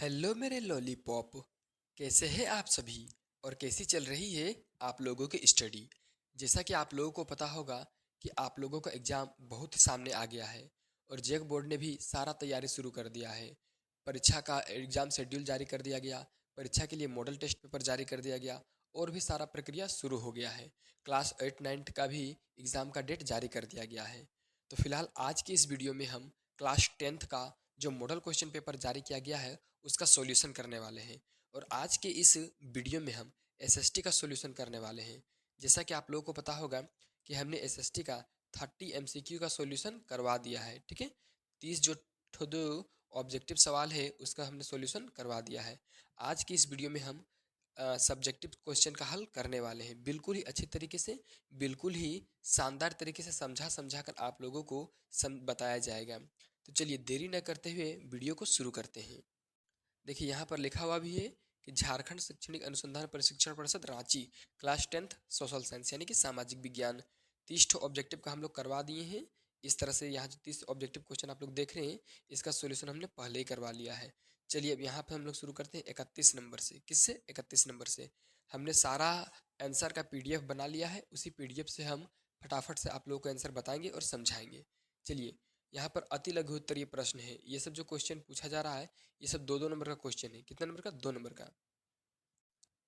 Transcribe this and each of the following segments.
Hello मेरे lollipop. कैसे हैं आप सभी? और कैसी चल रही है आप लोगों की स्टडी? जैसा कि आप लोगों को पता होगा कि आप लोगों का एग्ज़ाम बहुत ही सामने आ गया है और जेक बोर्ड ने भी सारा तैयारी शुरू कर दिया है। परीक्षा का एग्ज़ाम शेड्यूल जारी कर दिया गया, परीक्षा के लिए मॉडल टेस्ट पेपर जारी कर दिया गया और भी सारा प्रक्रिया शुरू हो गया है। क्लास 8 9 का भी एग्ज़ाम का डेट जारी कर दिया गया है। तो फिलहाल आज की इस वीडियो में हम क्लास 10th का जो मॉडल क्वेश्चन पेपर जारी किया गया है उसका सॉल्यूशन करने वाले हैं। और आज के इस वीडियो में हम एसएसटी का सॉल्यूशन करने वाले हैं। जैसा कि आप लोगों को पता होगा कि हमने एसएसटी का 30 एमसीक्यू का सॉल्यूशन करवा दिया है, ठीक है। 30 जो दो ऑब्जेक्टिव सवाल है उसका हमने सॉल्यूशन करवा दिया है। आज की इस वीडियो में हम सब्जेक्टिव क्वेश्चन का हल करने वाले हैं, बिल्कुल ही अच्छी तरीके से, बिल्कुल ही शानदार तरीके से समझा समझा कर आप लोगों को बताया जाएगा। तो चलिए देरी न करते हुए वीडियो को शुरू करते हैं। देखिए यहाँ पर लिखा हुआ भी है कि झारखंड शैक्षणिक अनुसंधान प्रशिक्षण परिषद Ranchi class 10th social science यानी कि सामाजिक विज्ञान 30 ऑब्जेक्टिव का हम लोग करवा दिए हैं। इस तरह से यहाँ जो 30 ऑब्जेक्टिव क्वेश्चन आप लोग देख रहे हैं इसका सॉल्यूशन हमने पहले ही करवा लिया है। चलिए अब यहाँ पे हम लोग शुरू करते हैं 31 नंबर से। किससे? 31 नंबर से। हमने सारा आंसर का पीडीएफ बना लिया है, उसी पीडीएफ से हम फटाफट से आप लोगों को आंसर बताएंगे और समझाएंगे। चलिए यहाँ पर अति लघु उत्तरीय प्रश्न है। ये सब जो क्वेश्चन पूछा जा रहा है ये सब दो दो नंबर का क्वेश्चन है। कितना नंबर का? 2 नंबर का।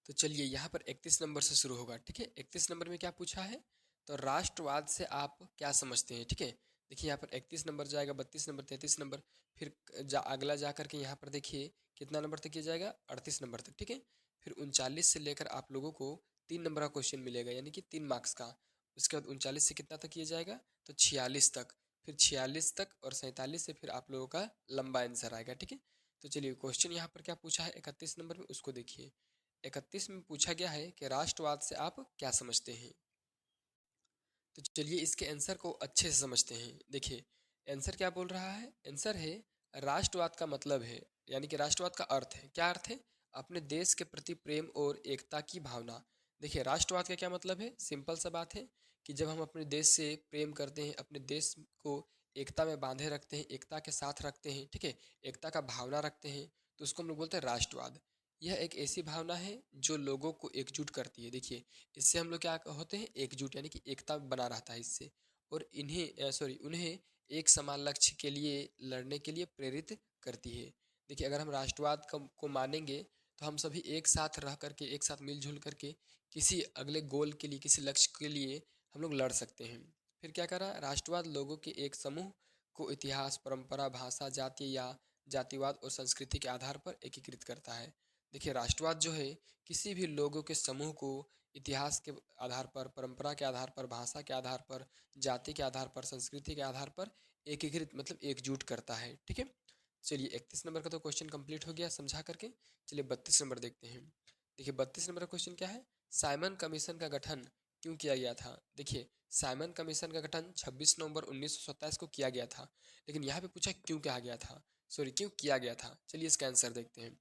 तो चलिए यहाँ पर 31 नंबर से शुरू होगा, ठीक है। 31 नंबर में क्या पूछा है? तो राष्ट्रवाद से आप क्या समझते हैं, ठीक है। देखिए यहाँ पर 31 नंबर जाएगा, 32 नंबर, 33 नंबर, फिर अगला जा करके यहाँ पर देखिए कितना नंबर तक ये जाएगा? 38 नंबर तक, ठीक है। फिर 39 से लेकर आप लोगों को 3 नंबर का क्वेश्चन मिलेगा यानी कि 3 मार्क्स का। उसके बाद 39 से कितना तक ये जाएगा? तो 46 तक। फिर 46 तक और 47 से फिर आप लोगों का लंबा आंसर आएगा, ठीक है। तो चलिए क्वेश्चन यहाँ पर क्या पूछा है 31 नंबर में उसको देखिए। 31 में पूछा गया है कि राष्ट्रवाद से आप क्या समझते हैं। तो चलिए इसके आंसर को अच्छे से समझते हैं। देखिए आंसर क्या बोल रहा है? आंसर है राष्ट्रवाद का मतलब है, यानी कि राष्ट्रवाद का अर्थ है। क्या अर्थ है? अपने देश के प्रति प्रेम और एकता की भावना। देखिए राष्ट्रवाद का क्या मतलब है? सिंपल सा बात है कि जब हम अपने देश से प्रेम करते हैं, अपने देश को एकता में बांधे रखते हैं, एकता के साथ रखते हैं, ठीक है, एकता का भावना रखते हैं, तो उसको हम लोग बोलते हैं राष्ट्रवाद। यह एक ऐसी भावना है जो लोगों को एकजुट करती है। देखिए इससे हम लोग क्या होते हैं? एकजुट, यानी कि एकता बना रहता है इससे। और उन्हें एक समान लक्ष्य के लिए लड़ने के लिए प्रेरित करती है। देखिए अगर हम राष्ट्रवाद को मानेंगे तो हम सभी एक साथ रह करके, एक साथ मिलजुल करके किसी अगले गोल के लिए, किसी लक्ष्य के लिए हम लोग लड़ सकते हैं। फिर क्या करा? राष्ट्रवाद लोगों के एक समूह को इतिहास, परंपरा, भाषा, जाति या जातिवाद और संस्कृति के आधार पर एकीकृत करता है। देखिए राष्ट्रवाद जो है किसी भी लोगों के समूह को इतिहास के आधार पर, परंपरा के आधार पर, भाषा के आधार पर, जाति के आधार पर, संस्कृति के आधार पर एकीकृत मतलब एकजुट करता है, ठीक है। चलिए 31 नंबर का तो क्वेश्चन कंप्लीट हो गया समझा करके। चलिए 32 नंबर देखते हैं। देखिए 32 नंबर का क्वेश्चन क्या है? साइमन कमीशन का गठन क्यों किया गया था? देखिए साइमन कमीशन का गठन 26 नवंबर 1927 को किया गया था, लेकिन यहाँ पे पूछा क्यों किया गया था, क्यों किया गया था। चलिए इसका आंसर देखते हैं।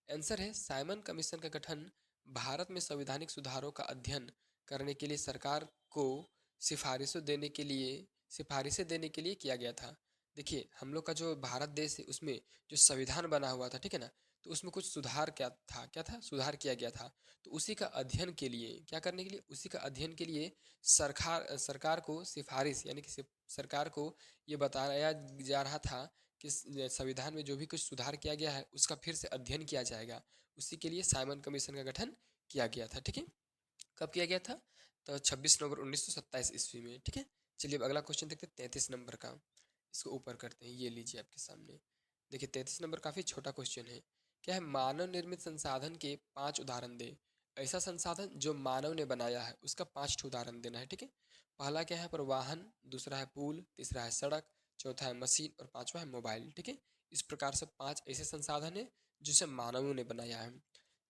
आंसर है साइमन कमीशन का गठन भारत में संवैधानिक सुधारों का अध्ययन करने के लिए सरकार को सिफारिशें देने के लिए किया गया था। देखिए हम लोग का जो भारत देश है उसमें जो संविधान बना हुआ था, ठीक है ना, तो उसमें कुछ सुधार क्या था, सुधार किया गया था। तो उसी का अध्ययन के लिए, क्या करने के लिए? उसी का अध्ययन के लिए सरकार सरकार को सिफारिश यानी कि सरकार को ये बताया जा रहा था कि संविधान में जो भी कुछ सुधार किया गया है उसका फिर से अध्ययन किया जाएगा। उसी के लिए साइमन कमीशन का गठन किया गया था, ठीक है। कब किया गया था? तो 26 नवंबर 1927 ईस्वी में, ठीक है। चलिए अब अगला क्वेश्चन देखते हैं 33 नंबर का। इसको ऊपर करते हैं, ये लीजिए आपके सामने। देखिए 33 नंबर काफ़ी छोटा क्वेश्चन है। क्या है? मानव निर्मित संसाधन के 5 उदाहरण दे। ऐसा संसाधन जो मानव ने बनाया है उसका 5 उदाहरण देना है, ठीक है। पहला क्या है यहाँ पर? वाहन, दूसरा है पुल, तीसरा है सड़क, चौथा है मशीन और पांचवा है मोबाइल, ठीक है। इस प्रकार से 5 ऐसे संसाधन है जिसे मानवों ने बनाया है।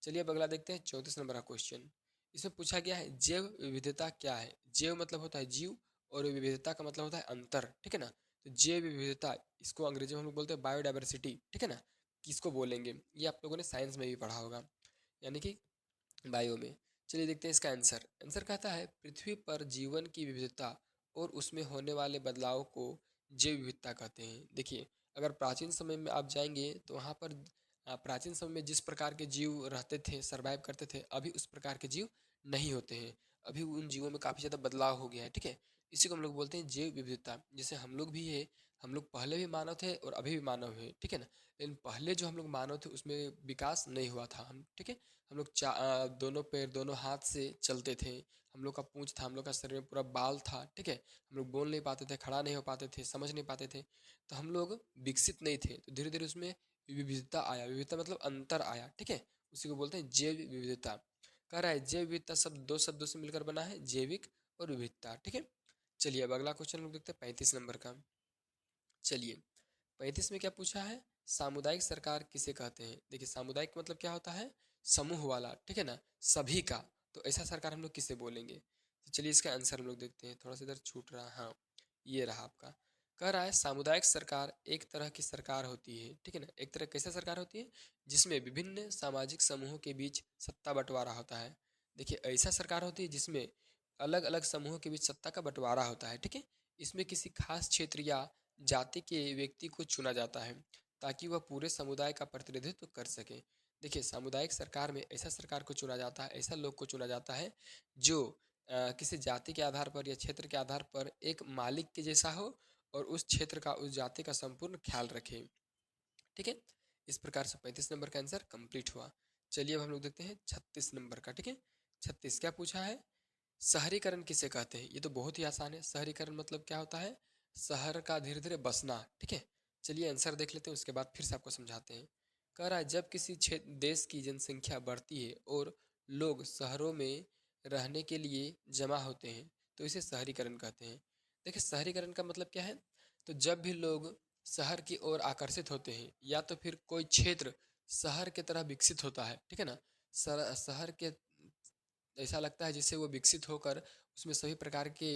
चलिए अब अगला देखते हैं 34 नंबर का क्वेश्चन। इसमें पूछा गया है जैव विविधता क्या है? जैव मतलब होता है जीव और विविधता का मतलब होता है अंतर, ठीक है ना। तो जैव विविधता, इसको अंग्रेजी में हम लोग बोलते हैं बायोडाइवर्सिटी, ठीक है ना। किसको बोलेंगे? ये आप लोगों ने साइंस में भी पढ़ा होगा, यानी कि बायो में। चलिए देखते हैं इसका आंसर। आंसर कहता है पृथ्वी पर जीवन की विविधता और उसमें होने वाले बदलाव को जैव विविधता कहते हैं। देखिए अगर प्राचीन समय में आप जाएंगे तो वहाँ पर प्राचीन समय में जिस प्रकार के जीव रहते थे, सर्वाइव करते थे, अभी उस प्रकार के जीव नहीं होते हैं। अभी उन जीवों में काफ़ी ज़्यादा बदलाव हो गया है, ठीक है। इसी को हम लोग बोलते हैं जैव विविधता। जैसे हम लोग भी है, हम लोग पहले भी मानव थे और अभी भी मानव है, ठीक है ना। लेकिन पहले जो हम लोग मानव थे उसमें विकास नहीं हुआ था, हम ठीक है। हम लोग दोनों पैर दोनों हाथ से चलते थे। हम लोग का पूंछ था, हम लोग का शरीर में पूरा बाल था, ठीक है। हम लोग बोल नहीं पाते थे, खड़ा नहीं हो पाते थे, समझ नहीं पाते थे। तो हम लोग विकसित नहीं थे, तो धीरे धीरे उसमें विविधता आया। विविधता मतलब अंतर आया, ठीक है। उसी को बोलते हैं जैव विविधता। कह रहा है जैव विविधता शब्द दो शब्दों से मिलकर बना है, जैविक और विविधता, ठीक है। चलिए अब अगला क्वेश्चन लोग देखते हैं 35 नंबर का। चलिए 35 में क्या पूछा है, सामुदायिक सरकार किसे कहते हैं। देखिए सामुदायिक मतलब क्या होता है, समूह वाला, ठीक है ना, सभी का। तो ऐसा सरकार हम लोग किसे बोलेंगे। तो चलिए इसका आंसर हम लोग देखते हैं, थोड़ा सा इधर छूट रहा, हाँ ये रहा आपका। कह रहा है सामुदायिक सरकार एक तरह की सरकार होती है, ठीक है ना। एक तरह कैसे सरकार होती है, जिसमें विभिन्न सामाजिक समूहों के बीच सत्ता बंटवारा होता है। देखिए ऐसा सरकार होती है जिसमें अलग अलग समूहों के बीच सत्ता का बंटवारा होता है, ठीक है। इसमें किसी खास क्षेत्र या जाति के व्यक्ति को चुना जाता है ताकि वह पूरे समुदाय का प्रतिनिधित्व कर सके। देखिए सामुदायिक सरकार में ऐसा सरकार को चुना जाता है, ऐसा लोग को चुना जाता है जो किसी जाति के आधार पर या क्षेत्र के आधार पर एक मालिक के जैसा हो और उस क्षेत्र का उस जाति का संपूर्ण ख्याल रखे, ठीक है। इस प्रकार से 35 नंबर का आंसर कंप्लीट हुआ। चलिए अब हम लोग देखते हैं 36 नंबर का, ठीक है। 36 क्या पूछा है, शहरीकरण किसे कहते हैं। ये तो बहुत ही आसान है। शहरीकरण मतलब क्या होता है, शहर का धीरे धीरे बसना, ठीक है। चलिए आंसर देख लेते हैं, उसके बाद फिर से आपको समझाते हैं। कह रहा है जब किसी क्षेत्र देश की जनसंख्या बढ़ती है और लोग शहरों में रहने के लिए जमा होते हैं तो इसे शहरीकरण कहते हैं। देखिए शहरीकरण का मतलब क्या है, तो जब भी लोग शहर की ओर आकर्षित होते हैं या तो फिर कोई क्षेत्र शहर की तरह विकसित होता है, ठीक है ना। शहर के ऐसा लगता है जिससे वो विकसित होकर उसमें सभी प्रकार के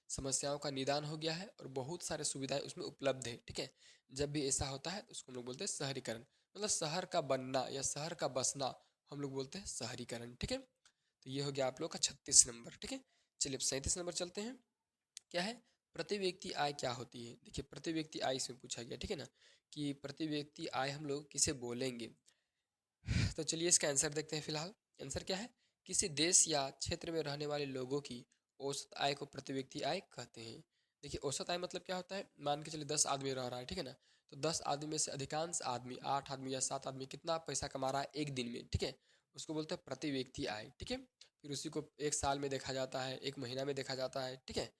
समस्याओं का निदान हो गया है और बहुत सारे सुविधाएं उसमें उपलब्ध है, ठीक है। जब भी ऐसा होता है तो उसको हम लोग बोलते हैं शहरीकरण, मतलब शहर का बनना या शहर का बसना हम लोग बोलते हैं शहरीकरण, ठीक है। तो ये हो गया आप लोग का 36 नंबर, ठीक है। चलिए अब 37 नंबर चलते हैं। क्या है, प्रति व्यक्ति आय क्या होती है। देखिए प्रति व्यक्ति आय इसमें पूछा गया, ठीक है ना, कि प्रति व्यक्ति आय हम लोग किसे बोलेंगे। तो चलिए इसका आंसर देखते हैं। फिलहाल आंसर क्या है, किसी देश या क्षेत्र में रहने वाले लोगों की औसत आय को प्रति व्यक्ति आय कहते हैं। देखिए औसत आय मतलब क्या होता है, मान के चलिए 10 आदमी रह रहा है, ठीक है ना। तो 10 आदमी में से अधिकांश आदमी, 8 आदमी या 7 आदमी कितना पैसा कमा रहा है एक दिन में, ठीक है। उसको बोलते हैं प्रति व्यक्ति आय, ठीक है। फिर उसी को एक साल में देखा जाता है, एक महीना में देखा जाता है, ठीक है।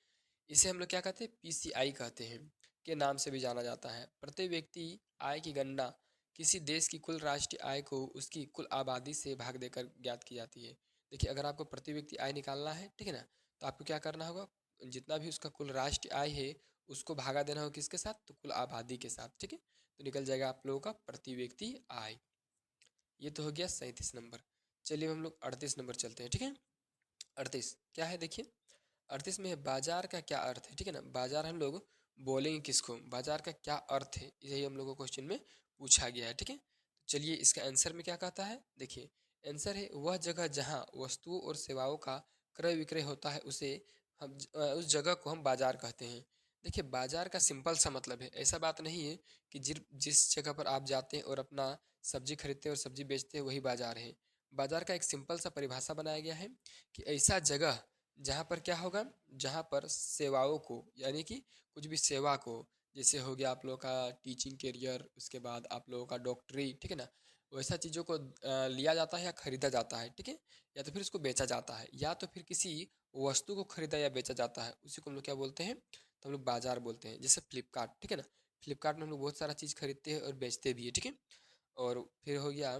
इसे हम लोग क्या कहते हैं, पीसीआई कहते हैं, के नाम से भी जाना जाता है। प्रति व्यक्ति आय की गणना किसी देश की कुल राष्ट्रीय आय को उसकी कुल आबादी से भाग देकर ज्ञात की जाती है। देखिए अगर आपको प्रति व्यक्ति आय निकालना है, ठीक है ना, तो आपको क्या करना होगा, जितना भी उसका कुल राष्ट्रीय आय है उसको भागा देना होगा किसके साथ, तो कुल आबादी के साथ, ठीक है। तो निकल जाएगा आप लोगों का प्रति व्यक्ति आय। ये तो हो गया 37 नंबर। चलिए हम लोग 38 नंबर चलते हैं, ठीक है। 38 क्या है, देखिए 38 में है बाजार का क्या अर्थ है, ठीक है ना। बाजार हम लोग बोलेंगे किसको, बाजार का क्या अर्थ है, यही हम लोग को क्वेश्चन में पूछा गया है, ठीक है। तो चलिए इसका आंसर में क्या कहता है, देखिए आंसर है वह जगह जहाँ वस्तुओं और सेवाओं का क्रय विक्रय होता है उसे उस जगह को हम बाजार कहते हैं। देखिए बाजार का सिंपल सा मतलब है, ऐसा बात नहीं है कि जिस जगह पर आप जाते हैं और अपना सब्जी खरीदते हैं और सब्जी बेचते हैं वही बाजार है। बाजार का एक सिंपल सा परिभाषा बनाया गया है कि ऐसा जगह जहाँ पर क्या होगा, जहाँ पर सेवाओं को यानी कि कुछ भी सेवा को, जैसे हो गया आप लोगों का टीचिंग करियर, उसके बाद आप लोगों का डॉक्टरी, ठीक है ना, वैसा चीज़ों को लिया जाता है या खरीदा जाता है, ठीक है। या तो फिर उसको बेचा जाता है या तो फिर किसी वस्तु को खरीदा या बेचा जाता है, उसी को हम लोग क्या बोलते हैं, तो हम लोग बाजार बोलते हैं। जैसे फ्लिपकार्ट, ठीक है ना, फ्लिपकार्ट में हम लोग बहुत सारा चीज़ खरीदते हैं और बेचते भी है, ठीक है। और फिर हो गया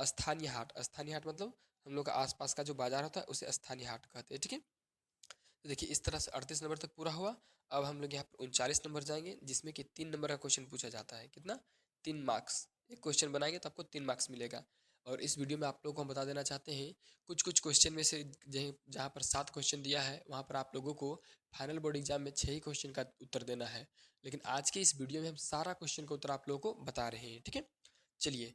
स्थानीय हाट। स्थानीय हाट मतलब हम लोग का आसपास का जो बाजार होता है उसे स्थानीय हाट कहते हैं, ठीक है। तो देखिए इस तरह से 38 नंबर तक पूरा हुआ। अब हम लोग यहाँ पर 39 नंबर जाएंगे, जिसमें कि 3 नंबर का क्वेश्चन पूछा जाता है। कितना, 3 मार्क्स। एक क्वेश्चन बनाएंगे तो आपको 3 मार्क्स मिलेगा। और इस वीडियो में आप लोगों को हम बता देना चाहते हैं कुछ कुछ क्वेश्चन में से जहाँ पर 7 क्वेश्चन दिया है वहाँ पर आप लोगों को फाइनल बोर्ड एग्जाम में 6 ही क्वेश्चन का उत्तर देना है। लेकिन आज के इस वीडियो में हम सारा क्वेश्चन का उत्तर आप लोगों को बता रहे हैं, ठीक है। चलिए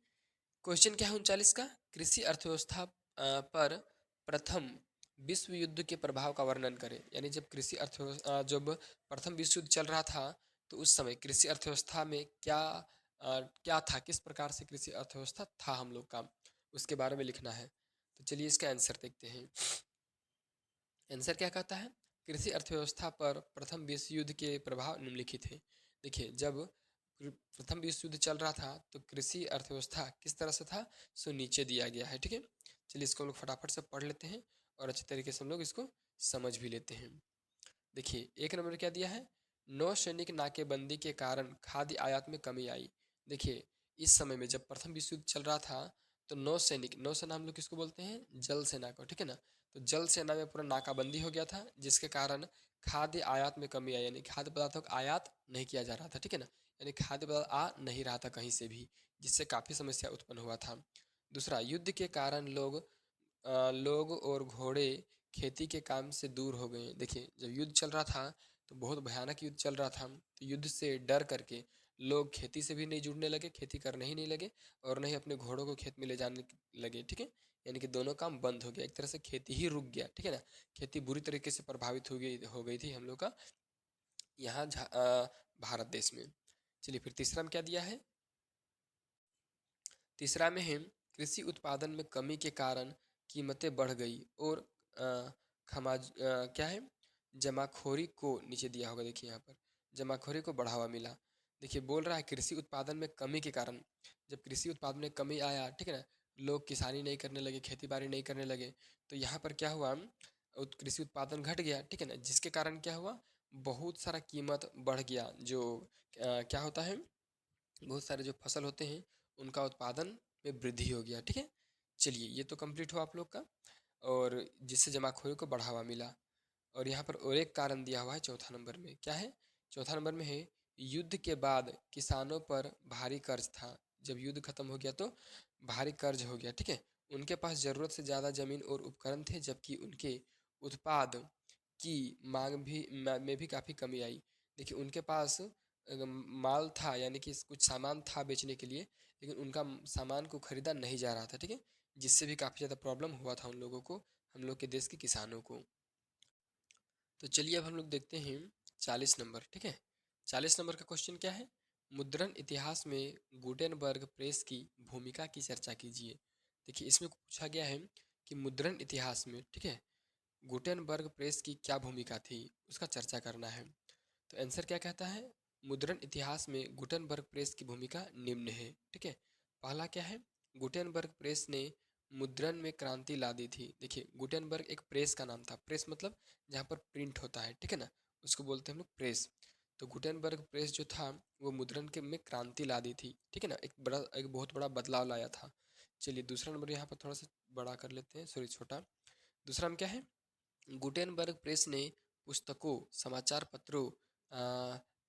क्वेश्चन क्या है 39 का, कृषि अर्थव्यवस्था पर प्रथम विश्व युद्ध के प्रभाव का वर्णन करें। यानी जब कृषि अर्थव्यवस्था जब प्रथम विश्व युद्ध चल रहा था तो उस समय कृषि अर्थव्यवस्था में क्या क्या था, किस प्रकार से कृषि अर्थव्यवस्था था हम लोग का, उसके बारे में लिखना है। तो चलिए इसका आंसर देखते हैं। आंसर क्या कहता है? कृषि अर्थव्यवस्था पर प्रथम विश्व युद्ध के प्रभाव निम्नलिखित हैं। देखिए, जब प्रथम विश्व युद्ध चल रहा था तो कृषि अर्थव्यवस्था किस तरह से था, सो नीचे दिया गया है। ठीक है, चलिए इसको हम लोग फटाफट से पढ़ लेते हैं और अच्छे तरीके से हम लोग इसको समझ भी लेते हैं। देखिए, एक नंबर क्या दिया है? नौसैनिक नाकेबंदी के कारण खाद्य आयात में कमी आई। देखिए, इस समय में जब प्रथम विश्व युद्ध चल रहा था तो नौसैनिक, नौसेना हम लोग किसको बोलते हैं? जल सेना को, ठीक है ना। तो जल सेना में पूरा नाकाबंदी हो गया था, जिसके कारण खाद्य आयात में कमी आई, यानी खाद्य पदार्थों का आयात नहीं किया जा रहा था, ठीक है ना। यानी खाद्य पदार्थ आ नहीं रहा था कहीं से भी, जिससे काफ़ी समस्या उत्पन्न हुआ था। दूसरा, युद्ध के कारण लोग और घोड़े खेती के काम से दूर हो गए। देखिए, जब युद्ध चल रहा था तो बहुत भयानक युद्ध चल रहा था, तो युद्ध से डर करके लोग खेती से भी नहीं जुड़ने लगे, खेती करने ही नहीं लगे, और नहीं अपने घोड़ों को खेत में ले जाने लगे। ठीक है, यानी कि दोनों काम बंद हो गया, एक तरह से खेती ही रुक गया। ठीक है ना, खेती बुरी तरीके से प्रभावित हो गई थी हम लोग का यहाँ भारत देश में। चलिए फिर तीसरा में क्या दिया है? तीसरा में है, कृषि उत्पादन में कमी के कारण कीमतें बढ़ गई और क्या है, जमाखोरी को नीचे दिया होगा। देखिए यहाँ पर जमाखोरी को बढ़ावा मिला। देखिए, बोल रहा है कृषि उत्पादन में कमी के कारण, जब कृषि उत्पादन में कमी आया, ठीक है ना, लोग किसानी नहीं करने लगे, खेती बाड़ी नहीं करने लगे, तो यहाँ पर क्या हुआ, कृषि उत्पादन घट गया। ठीक है ना, जिसके कारण क्या हुआ, बहुत सारा कीमत बढ़ गया। जो क्या होता है, बहुत सारे जो फसल होते हैं उनका उत्पादन में वृद्धि हो गया। ठीक है, चलिए ये तो कंप्लीट हुआ आप लोग का, और जिससे जमाखोरी को बढ़ावा मिला। और यहाँ पर और एक कारण दिया हुआ है चौथा नंबर में, क्या है? चौथा नंबर में है, युद्ध के बाद किसानों पर भारी कर्ज था। जब युद्ध खत्म हो गया तो भारी कर्ज हो गया। ठीक है, उनके पास ज़रूरत से ज़्यादा ज़मीन और उपकरण थे, जबकि उनके उत्पाद की में भी काफ़ी कमी आई। देखिए, उनके पास माल था, यानी कि कुछ सामान था बेचने के लिए, लेकिन उनका सामान को खरीदा नहीं जा रहा था। ठीक है, जिससे भी काफ़ी ज़्यादा प्रॉब्लम हुआ था उन लोगों को, हम लोग के देश के किसानों को। तो चलिए अब हम लोग देखते हैं 40 नंबर। ठीक है, 40 नंबर का क्वेश्चन क्या है? मुद्रण इतिहास में गुटेनबर्ग प्रेस की भूमिका की चर्चा कीजिए। देखिए, इसमें पूछा गया है कि मुद्रण इतिहास में, ठीक है, गुटेनबर्ग प्रेस की क्या भूमिका थी, उसका चर्चा करना है। तो आंसर क्या कहता है? मुद्रण इतिहास में गुटेनबर्ग प्रेस की भूमिका निम्न है। ठीक है, पहला क्या है? गुटेनबर्ग प्रेस ने मुद्रण में क्रांति ला दी थी। देखिए, गुटेनबर्ग एक प्रेस का नाम था, प्रेस मतलब जहाँ पर प्रिंट होता है, ठीक है ना, उसको बोलते हैं हम लोग प्रेस। तो गुटेनबर्ग प्रेस जो था वो मुद्रण के में क्रांति ला दी थी। ठीक है ना, एक बहुत बड़ा बदलाव लाया था। चलिए दूसरा नंबर यहाँ पर थोड़ा सा बड़ा कर लेते हैं, सॉरी छोटा। दूसरा में क्या है? गुटेनबर्ग प्रेस ने पुस्तकों, समाचार पत्रों,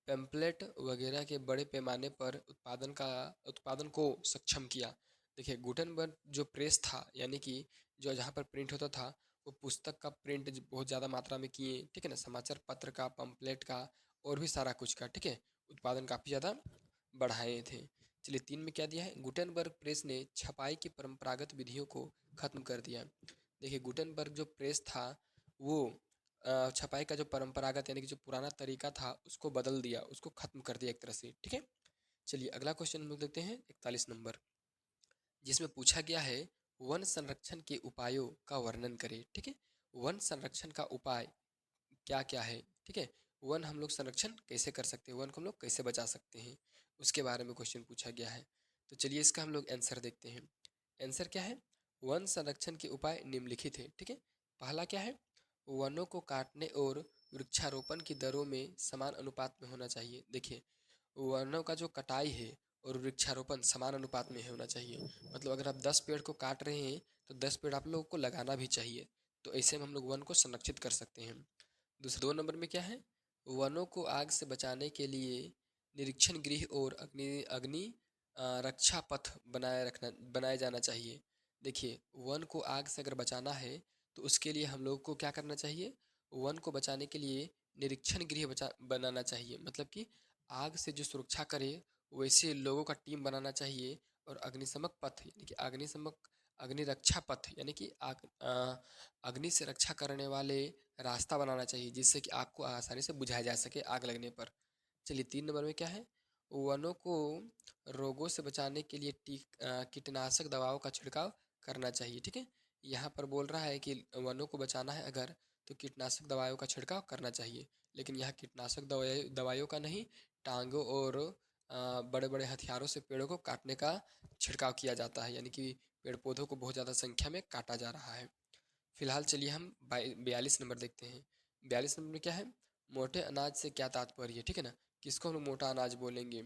पैम्पलेट वगैरह के बड़े पैमाने पर उत्पादन को सक्षम किया। देखिए, गुटेनबर्ग जो प्रेस था, यानी कि जो जहाँ पर प्रिंट होता था, वो पुस्तक का प्रिंट बहुत ज़्यादा मात्रा में किए। ठीक है ना, समाचार पत्र का, पंपलेट का, और भी सारा कुछ का, ठीक है, उत्पादन काफ़ी ज़्यादा बढ़ाए थे। चलिए 3 में क्या दिया है? गुटेनबर्ग प्रेस ने छपाई की परंपरागत विधियों को खत्म कर दिया। देखिए, गुटेनबर्ग जो प्रेस था वो छपाई का जो परंपरागत, यानी कि जो पुराना तरीका था, उसको बदल दिया, उसको खत्म कर दिया एक तरह से। ठीक है, चलिए अगला क्वेश्चन हम लोग देखते हैं 41 नंबर, जिसमें पूछा गया है वन संरक्षण के उपायों का वर्णन करें। ठीक है, वन संरक्षण का उपाय क्या क्या है? ठीक है, वन हम लोग संरक्षण कैसे कर सकते हैं, वन को हम लोग कैसे बचा सकते हैं, उसके बारे में क्वेश्चन पूछा गया है। तो चलिए इसका हम लोग आंसर देखते हैं। आंसर क्या है? वन संरक्षण के उपाय निम्नलिखित है। ठीक है, पहला क्या है? वनों को काटने और वृक्षारोपण की दरों में समान अनुपात में होना चाहिए। देखिए, वनों का जो कटाई है और वृक्षारोपण समान अनुपात में होना चाहिए। मतलब अगर आप 10 पेड़ को काट रहे हैं तो 10 पेड़ आप लोगों को लगाना भी चाहिए। तो ऐसे में हम लोग वन को संरक्षित कर सकते हैं। दूसरा 2 नंबर में क्या है? वनों को आग से बचाने के लिए निरीक्षण गृह और अग्नि अग्नि रक्षा पथ बनाया जाना चाहिए। देखिए, वन को आग से अगर बचाना है तो उसके लिए हम लोग को क्या करना चाहिए? वन को बचाने के लिए निरीक्षण गृह बनाना चाहिए, मतलब कि आग से जो सुरक्षा करे वैसे लोगों का टीम बनाना चाहिए। और अग्निशमक पथ, यानी कि अग्नि रक्षा पथ, यानी कि अग्नि से रक्षा करने वाले रास्ता बनाना चाहिए, जिससे कि आग को आसानी से बुझाया जा सके आग लगने पर। चलिए 3 नंबर में क्या है? वनों को रोगों से बचाने के लिए कीटनाशक दवाओं का छिड़काव करना चाहिए। ठीक है, यहाँ पर बोल रहा है कि वनों को बचाना है अगर, तो कीटनाशक दवाइयों का छिड़काव करना चाहिए। लेकिन यहाँ कीटनाशक दवाइयों का नहीं, टांगों और बड़े बड़े हथियारों से पेड़ों को काटने का छिड़काव किया जाता है, यानी कि पेड़ पौधों को बहुत ज़्यादा संख्या में काटा जा रहा है। फिलहाल चलिए हम 42 नंबर देखते हैं। 42 नंबर में क्या है, मोटे अनाज से क्या तात्पर्य है। ठीक है ना, किसको हम लोग मोटा अनाज बोलेंगे।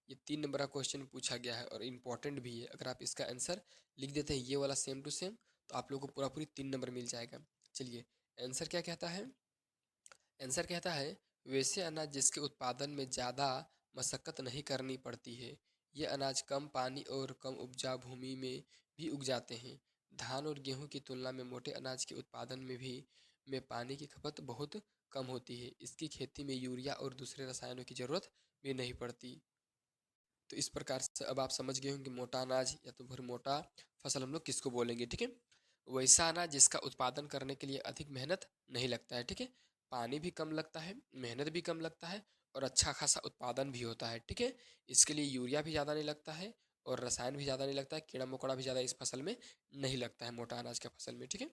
ये 3 नंबर का क्वेश्चन पूछा गया है और इम्पोर्टेंट भी है। अगर आप इसका आंसर लिख देते हैं ये वाला सेम टू सेम, तो आप लोग को पूरा पूरी 3 नंबर मिल जाएगा। चलिए, आंसर क्या कहता है। आंसर कहता है, वैसे अनाज जिसके उत्पादन में ज़्यादा मशक्कत नहीं करनी पड़ती है। ये अनाज कम पानी और कम उपजाऊ भूमि में भी उग जाते हैं। धान और गेहूं की तुलना में मोटे अनाज के उत्पादन में पानी की खपत बहुत कम होती है। इसकी खेती में यूरिया और दूसरे रसायनों की ज़रूरत भी नहीं पड़ती। तो इस प्रकार से अब आप समझ गए होंगे कि मोटा अनाज या तो फिर मोटा फसल हम लोग किसको बोलेंगे। ठीक है, वैसा अनाज जिसका उत्पादन करने के लिए अधिक मेहनत नहीं लगता है। ठीक है, पानी भी कम लगता है, मेहनत भी कम लगता है और अच्छा खासा उत्पादन भी होता है। ठीक है, इसके लिए यूरिया भी ज़्यादा नहीं लगता है और रसायन भी ज़्यादा नहीं लगता है, कीड़ा मकोड़ा भी ज़्यादा इस फसल में नहीं लगता है, मोटा अनाज के फसल में। ठीक है,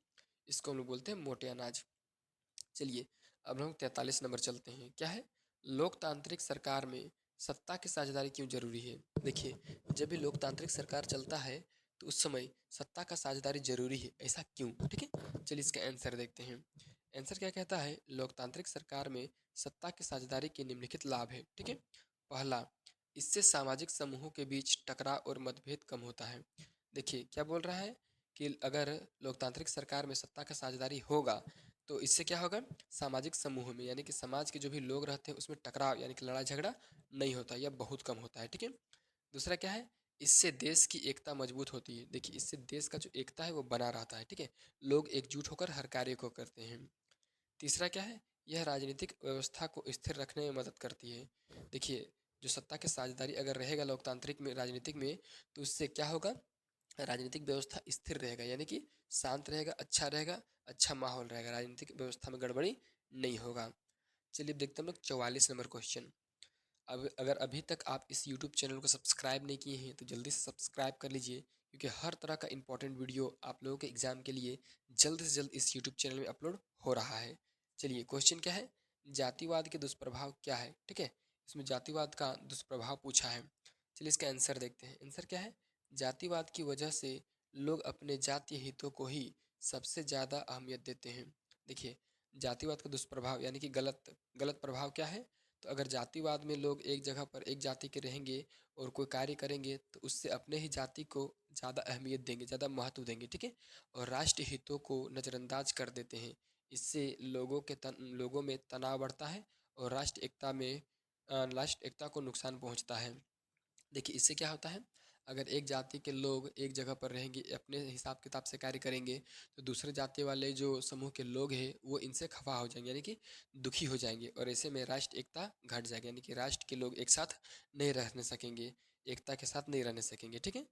इसको हम लोग बोलते हैं मोटे अनाज। चलिए, अब हम 43 नंबर चलते हैं। क्या है, लोकतांत्रिक सरकार में सत्ता की साझेदारी क्यों जरूरी है। देखिए, जब भी लोकतांत्रिक सरकार चलता है तो उस समय सत्ता का साझेदारी जरूरी है, ऐसा क्यों। ठीक है, चलिए इसका आंसर देखते हैं। आंसर क्या कहता है, लोकतांत्रिक सरकार में सत्ता की साझेदारी के निम्नलिखित लाभ है। ठीक है, पहला, इससे सामाजिक समूहों के बीच टकराव और मतभेद कम होता है। देखिए क्या बोल रहा है कि अगर लोकतांत्रिक सरकार में सत्ता का साझेदारी होगा तो इससे क्या होगा, सामाजिक समूह में यानी कि समाज के जो भी लोग रहते हैं उसमें टकराव यानी कि लड़ाई झगड़ा नहीं होता या बहुत कम होता है। ठीक है, दूसरा क्या है, इससे देश की एकता मजबूत होती है। देखिए, इससे देश का जो एकता है वो बना रहता है। ठीक है, लोग एकजुट होकर हर कार्य को करते हैं। तीसरा क्या है, यह राजनीतिक व्यवस्था को स्थिर रखने में मदद करती है। देखिए, जो सत्ता की साझेदारी अगर रहेगा लोकतांत्रिक में, राजनीतिक में, तो उससे क्या होगा, राजनीतिक व्यवस्था स्थिर रहेगा यानी कि शांत रहेगा, अच्छा रहेगा, अच्छा माहौल रहेगा, राजनीतिक व्यवस्था में गड़बड़ी नहीं होगा। चलिए देखते हैं हम लोग 44 नंबर क्वेश्चन। अब अगर अभी तक आप इस यूट्यूब चैनल को सब्सक्राइब नहीं किए हैं तो जल्दी से सब्सक्राइब कर लीजिए, क्योंकि हर तरह का इंपॉर्टेंट वीडियो आप लोगों के एग्जाम के लिए जल्द से जल्द इस यूट्यूब चैनल में अपलोड हो रहा है। चलिए, क्वेश्चन क्या है, जातिवाद के दुष्प्रभाव क्या है। ठीक है, इसमें जातिवाद का दुष्प्रभाव पूछा है। चलिए इसका आंसर देखते हैं। आंसर क्या है, जातिवाद की वजह से लोग अपने जातीय हितों को ही सबसे ज़्यादा अहमियत देते हैं। देखिए, जातिवाद का दुष्प्रभाव यानी कि गलत गलत प्रभाव क्या है, तो अगर जातिवाद में लोग एक जगह पर एक जाति के रहेंगे और कोई कार्य करेंगे तो उससे अपने ही जाति को ज़्यादा अहमियत देंगे, ज़्यादा महत्व देंगे। ठीक है, और राष्ट्र हितों को नज़रअंदाज कर देते हैं। इससे लोगों में तनाव बढ़ता है और राष्ट्र एकता को नुकसान पहुंचता है। देखिए, इससे क्या होता है, अगर एक जाति के लोग एक जगह पर रहेंगे, अपने हिसाब किताब से कार्य करेंगे, तो दूसरे जाति वाले जो समूह के लोग हैं वो इनसे खफा हो जाएंगे यानी कि दुखी हो जाएंगे और ऐसे में राष्ट्र एकता घट जाएगी, यानी कि राष्ट्र के लोग एक साथ नहीं रहने सकेंगे, एकता के साथ नहीं रहने सकेंगे। ठीक है,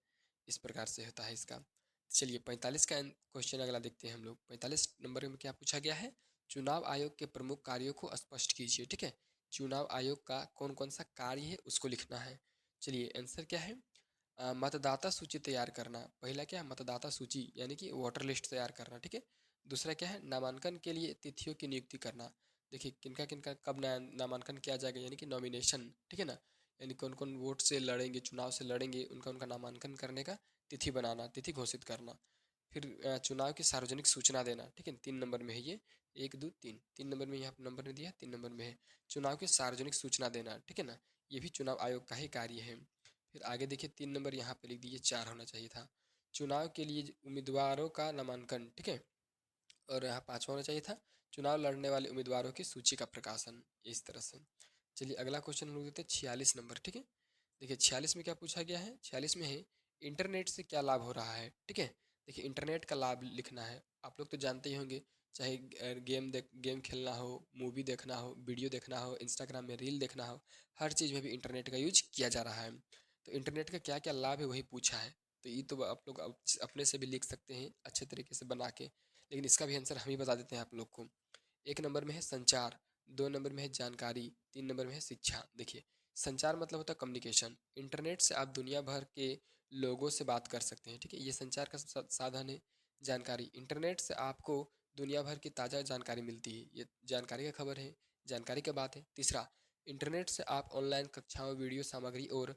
इस प्रकार से होता है इसका। चलिए 45 का क्वेश्चन अगला देखते हैं हम लोग। 45 नंबर में क्या पूछा गया है, चुनाव आयोग के प्रमुख कार्यों को स्पष्ट कीजिए। ठीक है, चुनाव आयोग का कौन कौन सा कार्य है उसको लिखना है। चलिए आंसर क्या है, मतदाता सूची तैयार करना। पहला क्या है, मतदाता सूची यानी कि वोटर लिस्ट तैयार करना। ठीक है, दूसरा क्या है, नामांकन के लिए तिथियों की नियुक्ति करना। देखिए किनका किनका कब नामांकन किया जाएगा यानी कि नॉमिनेशन। ठीक है ना, यानी कौन कौन वोट से लड़ेंगे, चुनाव से लड़ेंगे, उनका उनका नामांकन करने का तिथि बनाना, तिथि घोषित करना। फिर चुनाव की सार्वजनिक सूचना देना। ठीक है, 3 नंबर में है ये, 1 2 3 3 नंबर में यहाँ पर नंबर में दिया, 3 नंबर में है चुनाव की सार्वजनिक सूचना देना। ठीक है ना, ये भी चुनाव आयोग का ही कार्य है। फिर आगे देखिए 3 नंबर यहाँ पे लिख दीजिए, 4 होना चाहिए था, चुनाव के लिए उम्मीदवारों का नामांकन। ठीक है, और यहाँ 5वां होना चाहिए था, चुनाव लड़ने वाले उम्मीदवारों की सूची का प्रकाशन। इस तरह से। चलिए अगला क्वेश्चन हम लोग देते हैं 46 नंबर। ठीक है, देखिए 46 में क्या पूछा गया है, 46 में है, इंटरनेट से क्या लाभ हो रहा है। ठीक है, देखिए इंटरनेट का लाभ लिखना है। आप लोग तो जानते ही होंगे, चाहे गेम खेलना हो, मूवी देखना हो, वीडियो देखना हो, इंस्टाग्राम में रील देखना हो, हर चीज़ में भी इंटरनेट का यूज किया जा रहा है। तो इंटरनेट का क्या क्या लाभ है वही पूछा है। तो ये तो आप लोग अपने से भी लिख सकते हैं अच्छे तरीके से बना के, लेकिन इसका भी आंसर हम ही बता देते हैं आप लोग को। 1 नंबर में है संचार, 2 नंबर में है जानकारी, 3 नंबर में है शिक्षा। देखिए संचार मतलब होता है कम्युनिकेशन। इंटरनेट से आप दुनिया भर के लोगों से बात कर सकते हैं, ठीक है। ये संचार का साधन है। जानकारी, इंटरनेट से आपको दुनिया भर की ताज़ा जानकारी मिलती है, ये जानकारी का खबर है, जानकारी की बात है। तीसरा, इंटरनेट से आप ऑनलाइन कक्षाओं, वीडियो सामग्री और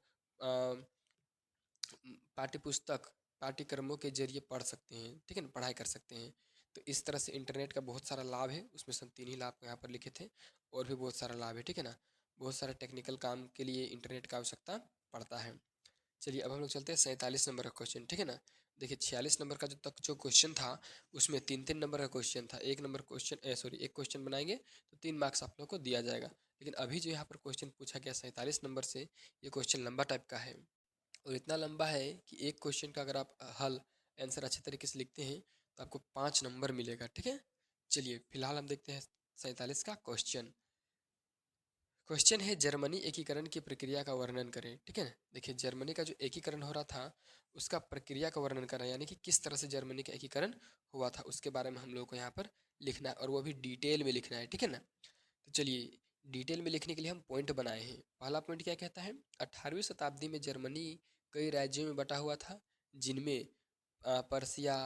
पाठ्यपुस्तक, पाठ्यक्रमों के जरिए पढ़ सकते हैं, ठीक है ना, पढ़ाई कर सकते हैं। तो इस तरह से इंटरनेट का बहुत सारा लाभ है, उसमें से हम 3 ही लाभ यहाँ पर लिखे थे, और भी बहुत सारा लाभ है, ठीक है ना। बहुत सारे टेक्निकल काम के लिए इंटरनेट का आवश्यकता पड़ता है। चलिए अब हम लोग चलते हैं 47 नंबर का क्वेश्चन, ठीक है ना। देखिए 46 नंबर का जो क्वेश्चन था उसमें 3-3 नंबर का क्वेश्चन था। एक नंबर क्वेश्चन सॉरी एक क्वेश्चन बनाएंगे तो 3 मार्क्स आप लोग को दिया जाएगा। लेकिन अभी जो यहाँ पर क्वेश्चन पूछा गया 47 नंबर से, ये क्वेश्चन लंबा टाइप का है, और इतना लंबा है कि एक क्वेश्चन का अगर आप हल आंसर अच्छे तरीके से लिखते हैं तो आपको 5 नंबर मिलेगा, ठीक है। चलिए फिलहाल हम देखते हैं 47 का क्वेश्चन। क्वेश्चन है, जर्मनी एकीकरण की प्रक्रिया का वर्णन करें, ठीक है ना। देखिए जर्मनी का जो एकीकरण हो रहा था उसका प्रक्रिया का वर्णन करें, यानी कि किस तरह से जर्मनी का एकीकरण हुआ था उसके बारे में हम लोग को यहाँ पर लिखना है, और वो भी डिटेल में लिखना है, ठीक है ना। तो चलिए डिटेल में लिखने के लिए हम पॉइंट बनाए हैं। पहला पॉइंट क्या कहता है, 18वीं शताब्दी में जर्मनी कई राज्यों में बटा हुआ था, जिनमें पर्सिया,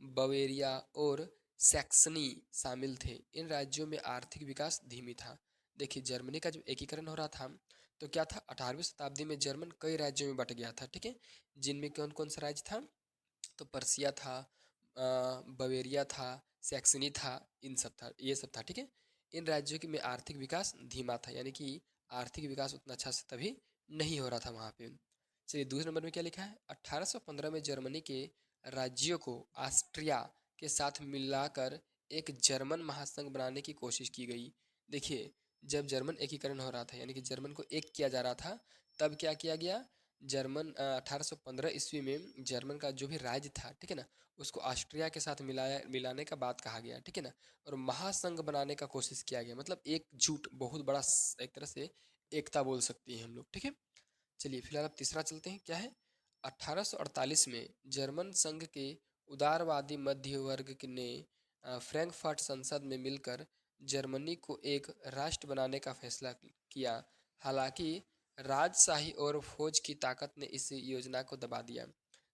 बवेरिया और सैक्सनी शामिल थे। इन राज्यों में आर्थिक विकास धीमी था। देखिए जर्मनी का जब एकीकरण हो रहा था तो क्या था, 18वीं शताब्दी में जर्मन कई राज्यों में बट गया था, ठीक है। जिनमें कौन कौन सा राज्य था, तो पर्सिया था, बवेरिया था, सैक्सनी था, इन सब था, ये सब था, ठीक है। इन राज्यों की में आर्थिक विकास धीमा था, यानी कि आर्थिक विकास उतना अच्छा से तभी नहीं हो रहा था वहाँ पे। चलिए दूसरे नंबर में क्या लिखा है, 1815 में जर्मनी के राज्यों को ऑस्ट्रिया के साथ मिलाकर एक जर्मन महासंघ बनाने की कोशिश की गई। देखिए जब जर्मन एकीकरण हो रहा था, यानी कि जर्मन को एक किया जा रहा था, तब क्या किया गया, जर्मन 1815 ईस्वी में जर्मन का जो भी राज्य था, ठीक है ना, उसको ऑस्ट्रिया के साथ मिलाने का बात कहा गया, ठीक है ना, और महासंघ बनाने का कोशिश किया गया, मतलब एकजुट, बहुत बड़ा एक तरह से एकता बोल सकते हैं हम लोग, ठीक है। चलिए फिलहाल अब तीसरा चलते हैं, क्या है, 1848 में जर्मन संघ के उदारवादी मध्य वर्ग ने फ्रैंकफर्ट संसद में मिलकर जर्मनी को एक राष्ट्र बनाने का फैसला किया। हालांकि राजशाही और फौज की ताकत ने इस योजना को दबा दिया।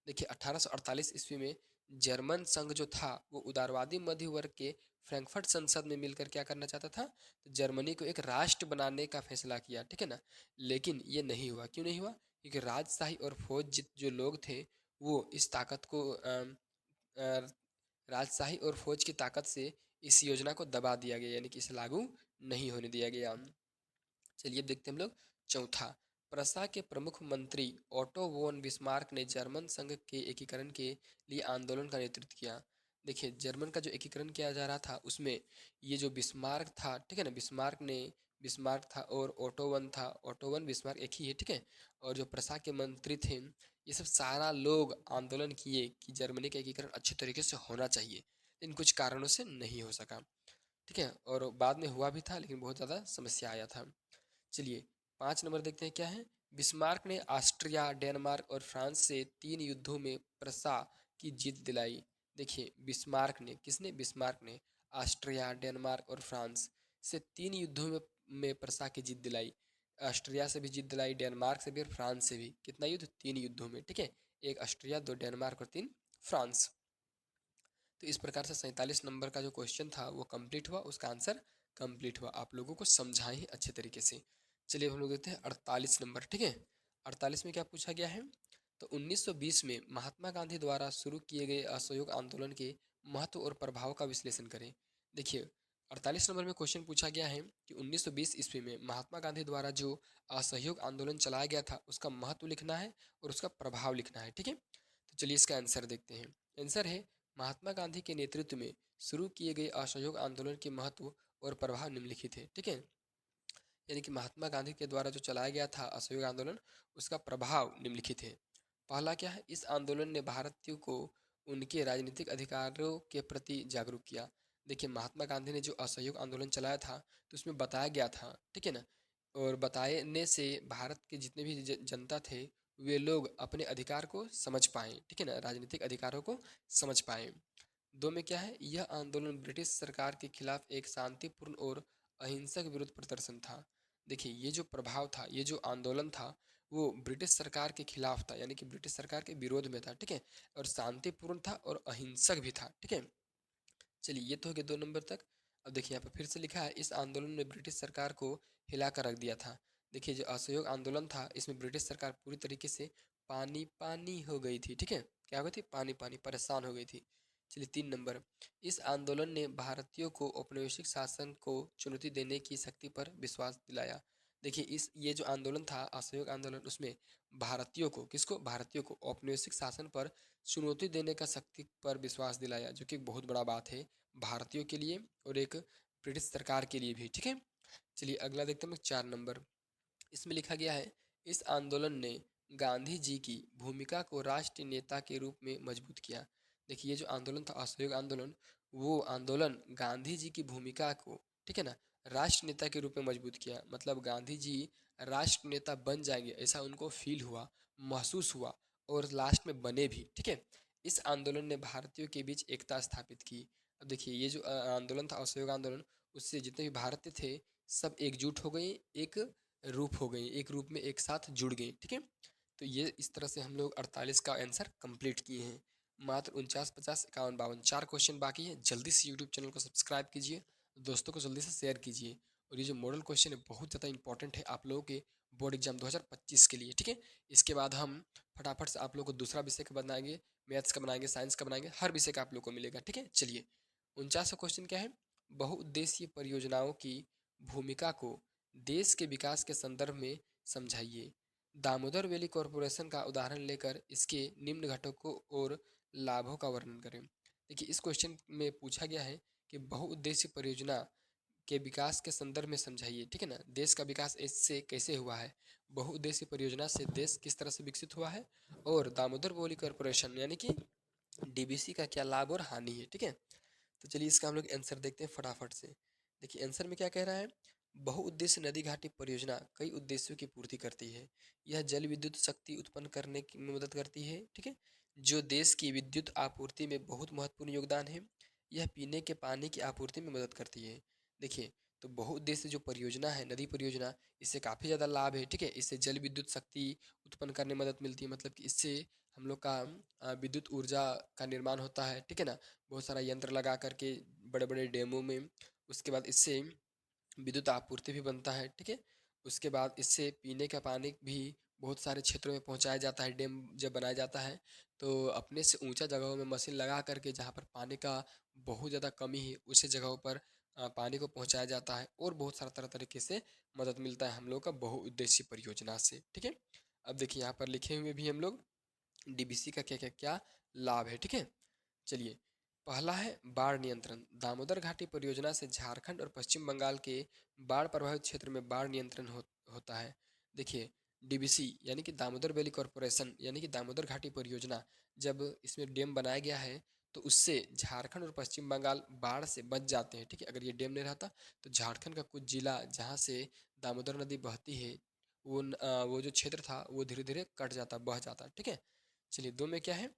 देखिए 1848 ईस्वी में जर्मन संघ जो था वो उदारवादी मध्य वर्ग के फ्रैंकफर्ट संसद में मिलकर क्या करना चाहता था, तो जर्मनी को एक राष्ट्र बनाने का फैसला किया, ठीक है ना। लेकिन ये नहीं हुआ, क्यों नहीं हुआ, क्योंकि राजशाही और फौज जो लोग थे वो इस ताकत को राजशाही और फौज की ताकत से इस योजना को दबा दिया गया, यानी कि इसे लागू नहीं होने दिया गया। चलिए अब देखते हैं हम लोग चौथा, प्रसा के प्रमुख मंत्री ऑटो वोन बिस्मार्क ने जर्मन संघ के एकीकरण के लिए आंदोलन का नेतृत्व किया। देखिए जर्मन का जो एकीकरण किया जा रहा था उसमें ये जो बिस्मार्क था, ठीक है ना, बिस्मार्क था और ओटोवन था, ओटोवन बिस्मार्क एक ही है, ठीक है। और जो प्रसा के मंत्री थे, ये सब सारा लोग आंदोलन किए कि जर्मनी का एकीकरण अच्छे तरीके से होना चाहिए, लेकिन कुछ कारणों से नहीं हो सका, ठीक है। और बाद में हुआ भी था लेकिन बहुत ज़्यादा समस्या आया था। चलिए 5 नंबर देखते हैं, क्या है, बिस्मार्क ने ऑस्ट्रिया, डेनमार्क और फ्रांस से 3 युद्धों में प्रसा की जीत दिलाई। देखिए बिस्मार्क ने ऑस्ट्रिया, डेनमार्क और फ्रांस से 3 युद्धों में प्रसा की जीत दिलाई। ऑस्ट्रिया से भी जीत दिलाई, डेनमार्क से भी और फ्रांस से भी। कितना युद्ध, 3 युद्धों में, ठीक है। एक ऑस्ट्रिया, 2 डेनमार्क और 3 फ्रांस। तो इस प्रकार से 47 नंबर का जो क्वेश्चन था वो कंप्लीट हुआ, उसका आंसर कंप्लीट हुआ, आप लोगों को समझाएं ही अच्छे तरीके से। चलिए हम लोग देखते हैं 48 नंबर, ठीक है। 48 में क्या पूछा गया है, तो 1920 में महात्मा गांधी द्वारा शुरू किए गए असहयोग आंदोलन के महत्व और प्रभाव का विश्लेषण करें। देखिए 48 नंबर में क्वेश्चन पूछा गया है कि 1920 ईस्वी में महात्मा गांधी द्वारा जो असहयोग आंदोलन चलाया गया था उसका महत्व लिखना है और उसका प्रभाव लिखना है, ठीक है। तो चलिए इसका आंसर देखते हैं। आंसर है, महात्मा गांधी के नेतृत्व में शुरू किए गए असहयोग आंदोलन के महत्व और प्रभाव निम्नलिखित है, ठीक है। यानी कि महात्मा गांधी के द्वारा जो चलाया गया था असहयोग आंदोलन, उसका प्रभाव निम्नलिखित है। पहला क्या है, इस आंदोलन ने भारतीयों को उनके राजनीतिक अधिकारों के प्रति जागरूक किया। देखिए महात्मा गांधी ने जो असहयोग आंदोलन चलाया था तो उसमें बताया गया था, ठीक है ना, और बताने से भारत के जितने भी जनता थे वे लोग अपने अधिकार को समझ पाए, ठीक है ना, राजनीतिक अधिकारों को समझ पाए। दो में क्या है, यह आंदोलन ब्रिटिश सरकार के खिलाफ एक शांतिपूर्ण और अहिंसक विरोध प्रदर्शन था। देखिए ये जो प्रभाव था, ये जो आंदोलन था, वो ब्रिटिश सरकार के खिलाफ था, यानी कि ब्रिटिश सरकार के विरोध में था, ठीक है। और शांतिपूर्ण था और अहिंसक भी था, ठीक है। चलिए ये तो हो गया 2 नंबर तक। अब देखिए यहाँ पर फिर से लिखा है, इस आंदोलन ने ब्रिटिश सरकार को हिला कर रख दिया था। देखिए जो असहयोग आंदोलन था, इसमें ब्रिटिश सरकार पूरी तरीके से पानी पानी हो गई थी, ठीक है। क्या हो गई थी? पानी पानी, परेशान हो गई थी। चलिए 3 नंबर, इस आंदोलन ने भारतीयों को औपनिवेशिक शासन को चुनौती देने की शक्ति पर विश्वास दिलाया। देखिए इस ये जो आंदोलन था, असहयोग आंदोलन, उसमें भारतीयों को, किसको? भारतीयों को औपनिवेशिक शासन पर चुनौती देने का शक्ति पर विश्वास दिलाया, जो कि एक बहुत बड़ा बात है भारतीयों के लिए और एक ब्रिटिश सरकार के लिए भी, ठीक है। चलिए अगला देखते हैं, 4 नंबर। इसमें लिखा गया है, इस आंदोलन ने गांधी जी की भूमिका को राष्ट्रीय नेता के रूप में मजबूत किया। देखिए ये जो आंदोलन था, असहयोग आंदोलन, वो आंदोलन गांधी जी की भूमिका को, ठीक है ना, राष्ट्र नेता के रूप में मजबूत किया। मतलब गांधी जी राष्ट्र नेता बन जाएंगे ऐसा उनको फील हुआ, महसूस हुआ, और लास्ट में बने भी, ठीक है। इस आंदोलन ने भारतीयों के बीच एकता स्थापित की। अब देखिए ये जो आंदोलन था, असहयोग आंदोलन, उससे जितने भी भारतीय थे सब एकजुट हो गए, एक रूप हो गई, एक रूप में एक साथ जुड़ गई, ठीक है। तो ये इस तरह से हम लोग 48 का आंसर कंप्लीट किए हैं। मात्र 49, 50, 51, 52 4 क्वेश्चन बाकी है। जल्दी से यूट्यूब चैनल को सब्सक्राइब कीजिए, दोस्तों को जल्दी से शेयर कीजिए। और ये जो मॉडल क्वेश्चन है बहुत ज़्यादा इंपॉर्टेंट है आप लोगों के बोर्ड एग्जाम 2025 के लिए, ठीक है। इसके बाद हम फटाफट से आप लोगों को दूसरा विषय का बनाएंगे, मैथ्स का बनाएंगे, साइंस का बनाएंगे, हर विषय का आप लोग को मिलेगा, ठीक है। चलिए 49वां क्वेश्चन क्या है? बहुउद्देशीय परियोजनाओं की भूमिका को देश के विकास के संदर्भ में समझाइए। दामोदर वैली कॉरपोरेशन का उदाहरण लेकर इसके निम्न घटकों और लाभों का वर्णन करें। देखिए इस क्वेश्चन में पूछा गया है कि बहुउद्देशीय परियोजना के विकास के संदर्भ में समझाइए, ठीक है ना। देश का विकास इससे कैसे हुआ है, बहुउद्देशीय परियोजना से देश किस तरह से विकसित हुआ है, और दामोदर वैली कॉरपोरेशन यानी कि डीबीसी का क्या लाभ और हानि है, ठीक है। तो चलिए इसका हम लोग आंसर देखते हैं फटाफट से। देखिए आंसर में क्या कह रहा है? बहुउद्देश्य नदी घाटी परियोजना कई उद्देश्यों की पूर्ति करती है। यह जल विद्युत शक्ति उत्पन्न करने की में मदद करती है, ठीक है, जो देश की विद्युत आपूर्ति में बहुत महत्वपूर्ण योगदान है। यह पीने के पानी की आपूर्ति में मदद करती है। देखिए तो बहुउद्देश्य जो परियोजना है, नदी परियोजना, इससे काफ़ी ज़्यादा लाभ है, ठीक है। इससे जल विद्युत शक्ति उत्पन्न करने में मदद मिलती है, मतलब कि इससे हम लोग का विद्युत ऊर्जा का निर्माण होता है, ठीक है ना। बहुत सारा यंत्र लगा करके बड़े बड़े डैमों में, उसके बाद इससे विद्युत आपूर्ति भी बनता है, ठीक है। उसके बाद इससे पीने का पानी भी बहुत सारे क्षेत्रों में पहुंचाया जाता है। डैम जब बनाया जाता है तो अपने से ऊंचा जगहों में मशीन लगा करके, जहाँ पर पानी का बहुत ज़्यादा कमी है, उसी जगहों पर पानी को पहुंचाया जाता है, और बहुत सारा तरह तरीके से मदद मिलता है हम लोग का बहुउद्देशीय परियोजना से, ठीक है। अब देखिए यहाँ पर लिखे हुए भी हम लोग डीबीसी का क्या क्या क्या लाभ है, ठीक है। चलिए पहला है बाढ़ नियंत्रण। दामोदर घाटी परियोजना से झारखंड और पश्चिम बंगाल के बाढ़ प्रभावित क्षेत्र में बाढ़ नियंत्रण होता है। देखिए डीबीसी यानी कि दामोदर वैली कॉरपोरेशन यानी कि दामोदर घाटी परियोजना, जब इसमें डैम बनाया गया है तो उससे झारखंड और पश्चिम बंगाल बाढ़ से बच जाते हैं, ठीक है। अगर ये डैम नहीं रहता तो झारखंड का कुछ जिला जहाँ से दामोदर नदी बहती है, वो जो क्षेत्र था वो धीरे धीरे कट जाता, बह जाता, ठीक है। चलिए 2 में क्या है?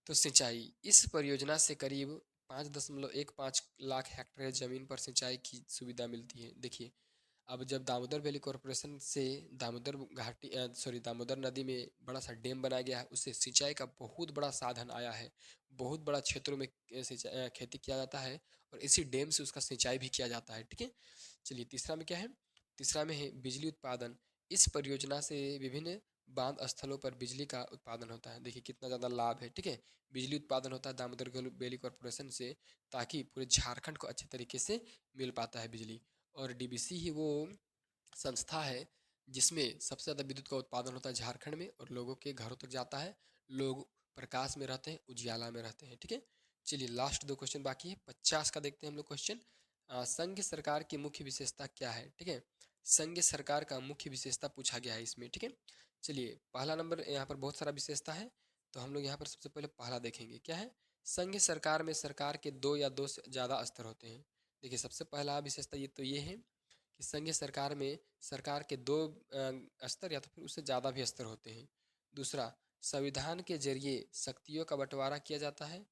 तो सिंचाई, इस परियोजना से करीब 5.15 लाख हेक्टेयर जमीन पर सिंचाई की सुविधा मिलती है। देखिए अब जब दामोदर वैली कॉरपोरेशन से दामोदर नदी में बड़ा सा डैम बनाया गया है, उससे सिंचाई का बहुत बड़ा साधन आया है। बहुत बड़ा क्षेत्रों में खेती किया जाता है, और इसी डैम से उसका सिंचाई भी किया जाता है, ठीक है। चलिए तीसरा में क्या है? तीसरा में है बिजली उत्पादन। इस परियोजना से विभिन्न बांध स्थलों पर बिजली का उत्पादन होता है। देखिए कितना ज़्यादा लाभ है, ठीक है। बिजली उत्पादन होता है दामोदर वैली कॉरपोरेशन से, ताकि पूरे झारखंड को अच्छे तरीके से मिल पाता है बिजली। और डीबीसी ही वो संस्था है जिसमें सबसे ज़्यादा विद्युत का उत्पादन होता है झारखंड में, और लोगों के घरों तक जाता है। लोग प्रकाश में रहते हैं, उजियाला में रहते हैं, ठीक है। चलिए लास्ट 2 क्वेश्चन बाकी है, 50 का देखते हैं हम लोग क्वेश्चन। संघ सरकार की मुख्य विशेषता क्या है, ठीक है। संघ सरकार का मुख्य विशेषता पूछा गया है इसमें, ठीक है। चलिए पहला नंबर, यहाँ पर बहुत सारा विशेषता है, तो हम लोग यहाँ पर सबसे पहले पहला देखेंगे क्या है। संघ सरकार में सरकार के 2 या 2 से ज़्यादा स्तर होते हैं। देखिए सबसे पहला विशेषता ये है कि संघीय सरकार में सरकार के 2 स्तर या तो फिर उससे ज़्यादा भी स्तर होते हैं। दूसरा, संविधान के जरिए शक्तियों का बंटवारा किया जाता है।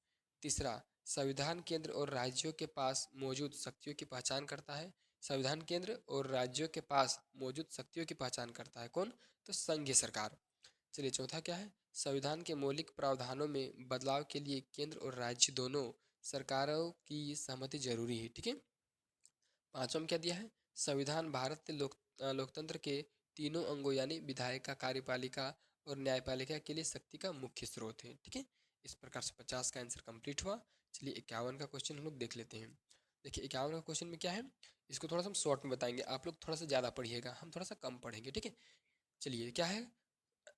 तीसरा, संविधान केंद्र और राज्यों के पास मौजूद शक्तियों की पहचान करता है। संविधान केंद्र और राज्यों के पास मौजूद शक्तियों की पहचान करता है। कौन? तो संघीय सरकार। चलिए चौथा क्या है? संविधान के मौलिक प्रावधानों में बदलाव के लिए केंद्र और राज्य दोनों सरकारों की सहमति जरूरी है। ठीक है। पांचवा में क्या दिया है? संविधान भारत के लोकतंत्र के तीनों अंगों यानी विधायिका, कार्यपालिका और न्यायपालिका के लिए शक्ति का मुख्य स्रोत है। ठीक है। इस प्रकार से 50 का आंसर कंप्लीट हुआ। चलिए 51 का क्वेश्चन हम लोग देख लेते हैं। देखिए 51 का क्वेश्चन में क्या है, इसको थोड़ा सा हम शॉर्ट में बताएंगे, आप लोग थोड़ा सा ज़्यादा पढ़िएगा, हम थोड़ा सा कम पढ़ेंगे। ठीक है। चलिए क्या है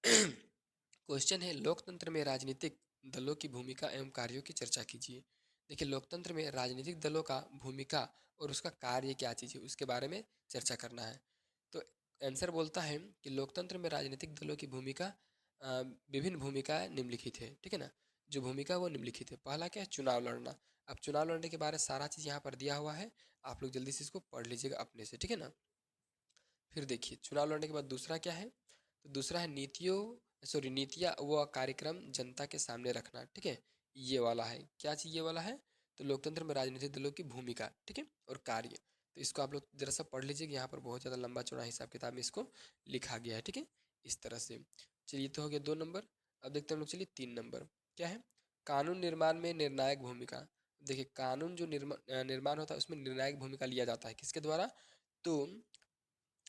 क्वेश्चन है, लोकतंत्र में राजनीतिक दलों की भूमिका एवं कार्यों की चर्चा कीजिए। देखिए लोकतंत्र में राजनीतिक दलों का भूमिका और उसका कार्य क्या चीज़ है उसके बारे में चर्चा करना है। तो आंसर बोलता है कि लोकतंत्र में राजनीतिक दलों की भूमिका विभिन्न भूमिकाएं निम्नलिखित है। ठीक है ना। जो भूमिका वो निम्नलिखित है। पहला क्या है? चुनाव लड़ना। अब चुनाव लड़ने के बारे में सारा चीज़ यहाँ पर दिया हुआ है, आप लोग जल्दी से इसको पढ़ लीजिएगा अपने से। ठीक है ना। फिर देखिए चुनाव लड़ने के बाद दूसरा क्या है? तो दूसरा है नीतियाँ व कार्यक्रम जनता के सामने रखना। ठीक है। ये वाला है, क्या चीज़ ये वाला है? तो लोकतंत्र में राजनीतिक दलों की भूमिका, ठीक है, और कार्य। तो इसको आप लोग जरा सा पढ़ लीजिए, यहाँ पर बहुत ज़्यादा लंबा चौड़ा हिसाब किताब में इसको लिखा गया है। ठीक है। इस तरह से। चलिए तो हो गया 2 नंबर। अब देखते हैं हम लोग। चलिए 3 नंबर क्या है? कानून निर्माण में निर्णायक भूमिका। देखिए कानून जो निर्माण होता है उसमें निर्णायक भूमिका लिया जाता है, किसके द्वारा? तो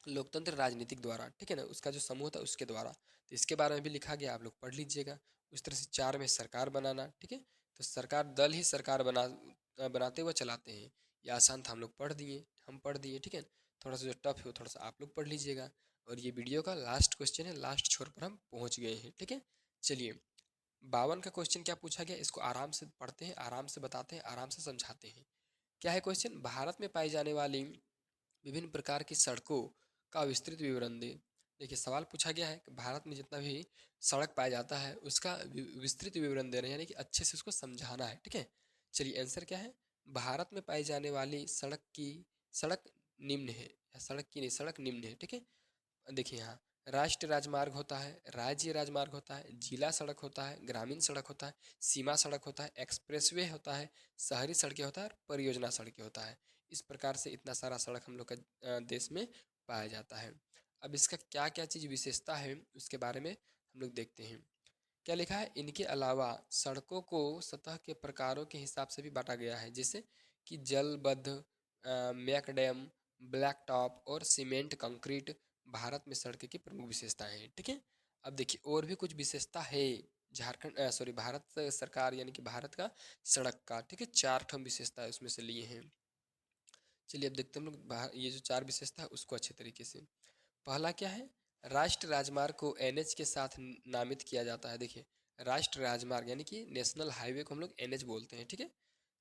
लोकतंत्र राजनीतिक द्वारा। ठीक है ना। उसका जो समूह था उसके द्वारा। तो इसके बारे में भी लिखा गया, आप लोग पढ़ लीजिएगा। उस तरह से 4 में सरकार बनाना। ठीक है। तो सरकार दल ही सरकार बनाते हुए चलाते हैं। ये आसान था, हम पढ़ दिए। ठीक है। थोड़ा सा जो टफ है वो थोड़ा सा आप लोग पढ़ लीजिएगा। और ये वीडियो का लास्ट क्वेश्चन है, लास्ट छोर पर हम पहुंच गए हैं। ठीक है। चलिए 52 का क्वेश्चन क्या पूछा गया, इसको आराम से पढ़ते हैं, आराम से बताते हैं, आराम से समझाते हैं। क्या है क्वेश्चन? भारत में पाई जाने वाली विभिन्न प्रकार की सड़कों का विस्तृत विवरण दें। देखिए सवाल पूछा गया है कि भारत में जितना भी सड़क पाया जाता है उसका विस्तृत विवरण देना है, यानी कि अच्छे से उसको समझाना है। ठीक है। चलिए आंसर क्या है? भारत में पाई जाने वाली सड़क निम्न है, या सड़क की नहीं, सड़क निम्न है। ठीक है। देखिए यहाँ राष्ट्रीय राजमार्ग होता है, राज्य राजमार्ग होता है, जिला सड़क होता है, ग्रामीण सड़क होता है, सीमा सड़क होता है, एक्सप्रेसवे होता है, शहरी सड़कें होता है और परियोजना सड़कें होता है। इस प्रकार से इतना सारा सड़क हम लोग का देश में पाया जाता है। अब इसका क्या क्या चीज़ विशेषता है उसके बारे में हम लोग देखते हैं। क्या लिखा है? इनके अलावा सड़कों को सतह के प्रकारों के हिसाब से भी बांटा गया है, जैसे कि जलबद्ध, मैकडैम, ब्लैक टॉप और सीमेंट कंक्रीट भारत में सड़क की प्रमुख विशेषताएं हैं। ठीक है। अब देखिए और भी कुछ विशेषता है भारत सरकार यानी कि भारत का सड़क का। ठीक है। 4 ठम विशेषता उसमें से लिए हैं। चलिए अब देखते हैं हम लोग ये जो 4 विशेषता है उसको अच्छे तरीके से। पहला क्या है? राष्ट्रीय राजमार्ग को एनएच के साथ नामित किया जाता है। देखिए राष्ट्रीय राजमार्ग यानी कि नेशनल हाईवे को हम लोग एनएच बोलते हैं। ठीक है।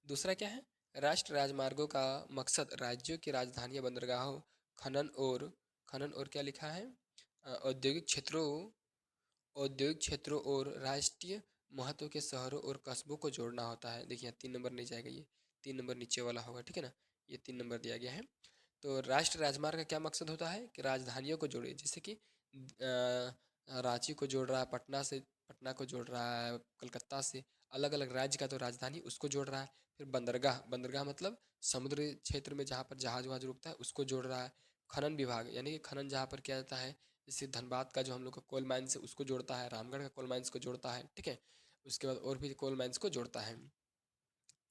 दूसरा क्या है? राष्ट्रीय राजमार्गों का मकसद राज्यों की राजधानियां, बंदरगाहों, खनन और क्या लिखा है? औद्योगिक क्षेत्रों और राष्ट्रीय महत्व के शहरों और कस्बों को जोड़ना होता है। देखिए यहाँ 3 नंबर नहीं जाएगा, ये 3 नंबर नीचे वाला होगा। ठीक है ना। ये 3 नंबर दिया गया है। तो राष्ट्रीय राजमार्ग का क्या मकसद होता है? कि राजधानियों को जोड़े, जैसे कि रांची को जोड़ रहा है पटना को जोड़ रहा है कलकत्ता से, अलग अलग राज्य का तो राजधानी उसको जोड़ रहा है। फिर बंदरगाह मतलब समुद्र क्षेत्र में जहाँ पर जहाज वहाज रुकता है उसको जोड़ रहा है। खनन विभाग यानी कि खनन जहाँ पर किया जाता है, जैसे धनबाद का जो हम लोग का कोल माइंस है उसको जोड़ता है, रामगढ़ का कोल माइंस को जोड़ता है। ठीक है। उसके बाद और भी कोल माइंस को जोड़ता है,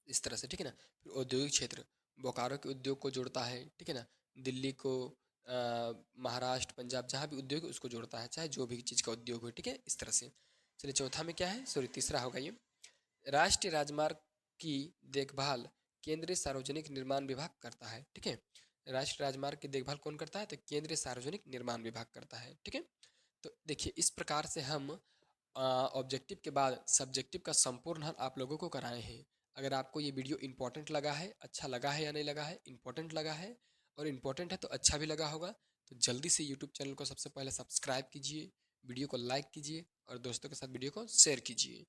इस तरह से। ठीक है ना। फिर औद्योगिक क्षेत्र बोकारो के उद्योग को जोड़ता है। ठीक है ना। दिल्ली को, महाराष्ट्र, पंजाब जहाँ भी उद्योग है उसको जोड़ता है, चाहे जो भी चीज़ का उद्योग हो। ठीक है। इस तरह से। चलिए चौथा में क्या है, तीसरा होगा ये। राष्ट्रीय राजमार्ग की देखभाल केंद्रीय सार्वजनिक निर्माण विभाग करता है। ठीक है। राष्ट्रीय राजमार्ग की देखभाल कौन करता है? तो केंद्रीय सार्वजनिक निर्माण विभाग करता है। ठीक है। तो देखिए इस प्रकार से हम ऑब्जेक्टिव के बाद सब्जेक्टिव का संपूर्ण हल आप लोगों को कराए हैं। अगर आपको ये वीडियो इंपॉर्टेंट लगा है, अच्छा लगा है या नहीं लगा है, इंपॉर्टेंट लगा है और इंपॉर्टेंट है तो अच्छा भी लगा होगा, तो जल्दी से यूट्यूब चैनल को सबसे पहले सब्सक्राइब कीजिए, वीडियो को लाइक कीजिए और दोस्तों के साथ वीडियो को शेयर कीजिए।